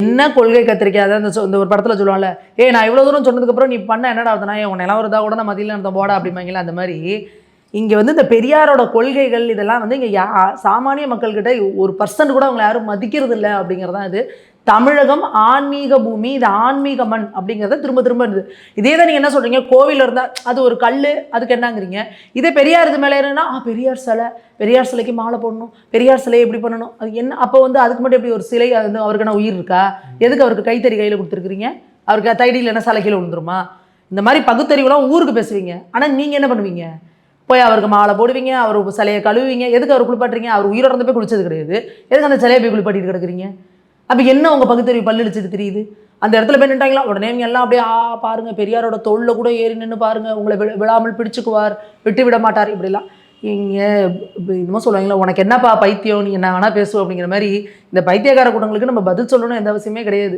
என்ன கொள்கை கத்திரிக்காத இந்த ஒரு படத்துல சொல்லுவாங்கல்ல, நான் இவ்வளவு தூரம் சொன்னதுக்கப்புறம் நீ பண்ண என்னடா ஆகுதுன்னா, உன் நிலம் இருந்தா கூட நான் மதியில் நடந்த போடா அப்படிம்பாங்களா. அந்த மாதிரி இங்க இந்த பெரியாரோட கொள்கைகள் இதெல்லாம் இங்க சாமானிய மக்கள்கிட்ட 1% கூட அவங்க யாரும் மதிக்கிறது இல்லை அப்படிங்கிறதான் இது. தமிழகம் ஆன்மீக பூமி, இது ஆன்மீக மண் அப்படிங்கிறத திரும்ப திரும்ப இருந்தது. இதே தான் நீங்க என்ன சொல்றீங்க, கோவில் இருந்தா அது ஒரு கல், அதுக்கு என்னங்கிறீங்க. இதே பெரியார் இது மேலே என்னன்னா, பெரியார் சிலை, பெரியார் சிலைக்கு மாலை போடணும், பெரியார் சிலையை எப்படி பண்ணணும், அது என்ன அப்போ அதுக்கு மட்டும் எப்படி ஒரு சிலை, அவருக்கான உயிர் இருக்கா? எதுக்கு அவருக்கு கைத்தறி கையில் கொடுத்துருக்குறீங்க? அவருக்கு தைடியில் என்ன சிலை கீழே விழுந்துருமா? இந்த மாதிரி பகுத்தறிவுலாம் ஊருக்கு பேசுவீங்க. ஆனால் நீங்க என்ன பண்ணுவீங்க? போய் அவருக்கு மாலை போடுவீங்க, அவர் சிலையை கழுவுவீங்க. எதுக்கு அவர் குளிப்பாட்டுறீங்க? அவர் உயிரோட போய் குளிச்சது கிடையாது. எதுக்கு அந்த சிலையை போய் குளிப்பாட்டிட்டு கிடக்குறீங்க? அப்போ என்ன உங்கள் பகுத்தறிவு பல்லடிச்சது தெரியுது? அந்த இடத்துல போய் நின்ட்டாங்களா உடனே எல்லாம் அப்படியே பாருங்க பெரியாரோட தோளில் கூட ஏறி நின்று பாருங்க, உங்களை விழாமல் பிடிச்சுக்குவார், விட்டு விட மாட்டார், இப்படிலாம் இங்கே இன்னமும் சொல்லுவாங்களா, உனக்கு என்னப்பா பைத்தியம், நீ என்ன வேணா பேசுவோம் அப்படிங்கிற மாதிரி இந்த பைத்தியக்கார கூட்டங்களுக்கு நம்ம பதில் சொல்லணும்னு எந்த அவசியமே கிடையாது.